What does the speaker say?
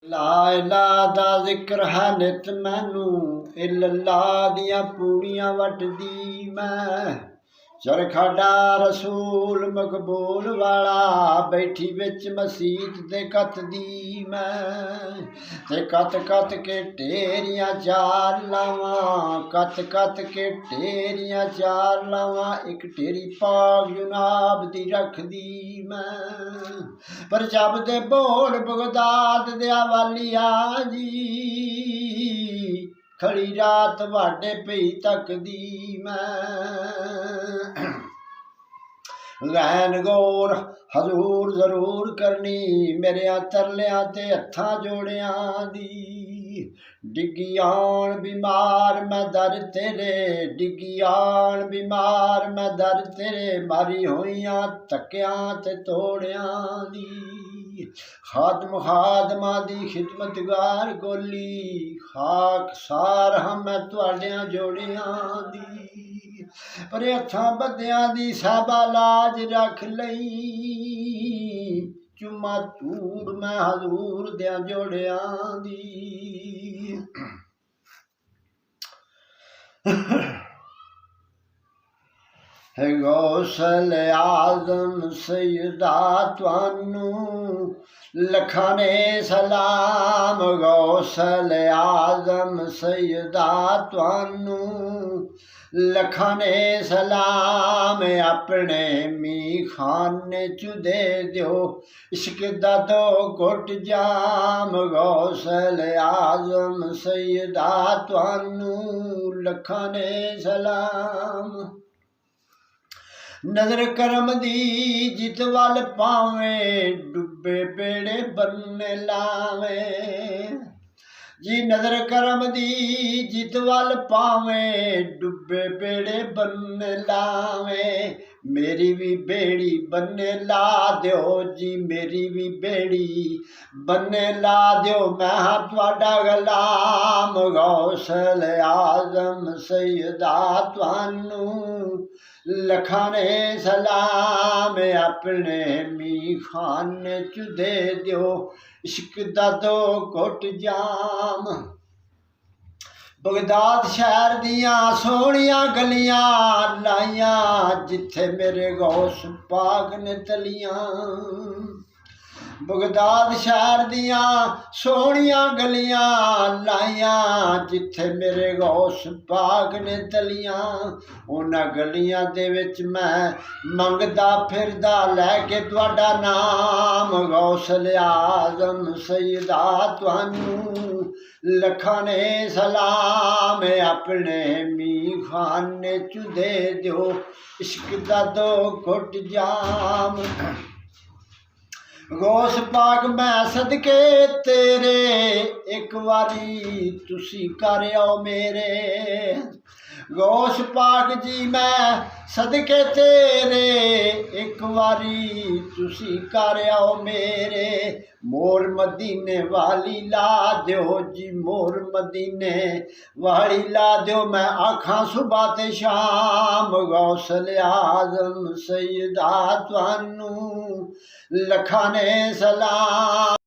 ਲਾ ਇਲਾ ਦਾ ਜ਼ਿਕਰ ਹੈ ਨਿਤ ਮੈਨੂੰ, ਇਲੱਲਾ ਦੀਆਂ ਪੂੜੀਆਂ ਵੱਟਦੀ ਮੈਂ। ਚਰਖਾਡਾ ਰਸੂਲ ਮਕਬੂਲ ਵਾਲਾ, ਬੈਠੀ ਵਿੱਚ ਮਸੀਤ ਦੇ ਕੱਤਦੀ ਮੈਂ। ਤੇ ਕੱਤ ਕੱਤ ਕੇ ਢੇਰੀਆਂ ਚਾਰ ਲਾਵਾਂ, ਕੱਤ ਕੱਤ ਕੇ ਢੇਰੀਆਂ ਚਾਰ ਲਾਵਾਂ, ਇੱਕ ਢੇਰੀ ਪਾਕ ਜੁਨਾਬ ਦੀ ਰੱਖਦੀ ਮੈਂ। ਪਰ ਜਪਦੇ ਬੋਲ ਬਗਦਾਦ ਦਿਆ ਵਾਲੀਆ ਜੀ, ਖੜੀ ਰਾਤ ਵਾਡੇ ਪਈ ਤੱਕਦੀ ਮੈਂ। ਲੈਣ ਗੌਰ ਹਜ਼ੂਰ ਜ਼ਰੂਰ ਕਰਨੀ, ਮੇਰਿਆਂ ਤਰਲਿਆਂ ਤੇ ਹੱਥਾਂ ਜੋੜਿਆਂ ਦੀ। ਡਿੱਗੀ ਆਉਣ ਬਿਮਾਰ ਮੈਂ ਦਰ ਤੇਰੇ, ਡਿੱਗੀ ਆਉਣ ਬਿਮਾਰ ਮੈਂ ਦਰ ਤੇਰੇ, ਮਾਰੀ ਹੋਈਆਂ ਧੱਕਿਆਂ ਤੇ ਤੋੜਿਆਂ ਦੀ। ਖਾਦਮਾਂ ਦੀ ਖਿਦਮਤਗਾਰ ਗੋਲੀ, ਖਾਕ ਸਾਰ ਹਾਂ ਮੈਂ ਤੁਹਾਡਿਆਂ ਜੋੜਿਆਂ ਦੀ। ਪਰ ਹੱਥਾਂ ਬੱਦਿਆਂ ਦੀ ਸਾਬਾ ਲਾਜ ਰੱਖ ਲਈ, ਚੁੰਮਾ ਧੂੜ ਮੈਂ ਹਜ਼ੂਰ ਦਿਆਂ ਜੋੜਿਆਂ ਦੀ। ਗੌਸਲ ਆਜ਼ਮ ਸੈਯਦਾ ਤੁਹਾਨੂੰ ਲੱਖਾਂ ਨੇ ਸਲਾਮ, ਗੌਸਲ ਆਜ਼ਮ ਸੈਯਦਾ ਤੁਹਾਨੂੰ ਲੱਖਾਂ ਨੇ ਸਲਾਮ। ਆਪਣੇ ਮੀਖਾਨੇ ਚ ਦੇ ਦਿਓ ਇਸ਼ਕ ਦਾ ਦੋ ਘੁੱਟ ਜਾਮ, ਗੌਸਲ ਆਜ਼ਮ ਸੈਯਦਾ ਤੁਹਾਨੂੰ ਲੱਖਾਂ ਨੇ ਸਲਾਮ। ਨਜ਼ਰ ਕਰਮ ਦੀ ਜਿਤ ਵੱਲ ਪਾਵੇਂ, ਡੁੱਬੇ ਬੇੜੇ ਬੰਨੇ ਲਾਵੇਂ ਜੀ। ਨਜ਼ਰ ਕਰਮ ਦੀ ਜਿਤ ਵੱਲ ਪਾਵੇਂ, ਡੁੱਬੇ ਬੇੜੇ ਬੰਨੇ ਲਾਵੇਂ। ਮੇਰੀ ਵੀ ਬੇੜੀ ਬੰਨੇ ਲਾ ਦਿਓ ਜੀ, ਮੇਰੀ ਵੀ ਬੇੜੀ ਬੰਨੇ ਲਾ ਦਿਓ, ਮੈਂ ਹਾਂ ਤੁਹਾਡਾ ਗੁਲਾਮ। ਗੌਸਲ ਆਜ਼ਮ ਸੈਯਦਾ ਤੁਹਾਨੂੰ ਲੱਖਾਂ ਨੇ ਸਲਾਮ। ਆਪਣੇ ਮੀਖਾਨੇ ਚ ਦੇ ਦਿਓ ਇਸ਼ਕ ਦਾ ਦੋ ਘੁੱਟ ਜਾਮ। ਬਗਦਾਦ ਸ਼ਹਿਰ ਦੀਆਂ ਸੋਹਣੀਆਂ ਗਲੀਆਂ ਲਾਈਆਂ, ਜਿੱਥੇ ਮੇਰੇ ਗੌਸ ਪਾਕ ਨੇ ਤਲੀਆਂ। ਬਗਦਾਦ ਸ਼ਹਿਰ ਦੀਆਂ ਸੋਹਣੀਆਂ ਗਲੀਆਂ ਲਾਈਆਂ, ਜਿੱਥੇ ਮੇਰੇ ਗੌਸ ਪਾਕ ਨੇ ਤਲੀਆਂ। ਉਹਨਾਂ ਗਲੀਆਂ ਦੇ ਵਿੱਚ ਮੈਂ ਮੰਗਦਾ ਫਿਰਦਾ ਲੈ ਕੇ ਤੁਹਾਡਾ ਨਾਮ, ਗੌਸਲ ਆਜ਼ਮ ਸੈਯਦਾ ਤੁਹਾਨੂੰ ਲੱਖਾਂ ਨੇ ਸਲਾਮ। ਆਪਣੇ ਮੀਖਾਨੇ ਚ ਦੇ ਦਿਓ ਇਸ਼ਕ ਦਾ ਦੋ ਘੁੱਟ ਜਾਮ। ਗੌਸ ਪਾਕ ਮੈਂ ਸਦਕੇ ਤੇਰੇ, ਇੱਕ ਵਾਰੀ ਤੁਸੀਂ ਕਰ ਆਓ ਮੇਰੇ। ਗੌਸ ਪਾਕ ਜੀ ਮੈਂ ਸਦਕੇ ਤੇਰੇ, ਇੱਕ ਵਾਰੀ ਤੁਸੀਂ ਕਰ ਆਓ ਮੇਰੇ। ਮੋਰ ਮਦੀਨੇ ਵਾਲੀ ਲਾ ਦਿਓ ਜੀ, ਮੋਰ ਮਦੀਨੇ ਵਾਲੀ ਲਾ ਦਿਓ, ਮੈਂ ਆਖਾਂ ਸੁਬਹ ਤੇ ਸ਼ਾਮ। ਗੌਸਲ ਆਜ਼ਮ ਸੈਯਦਾ ਤੁਹਾਨੂੰ ਲੱਖਾਂ ਨੇ ਸਲਾਮ।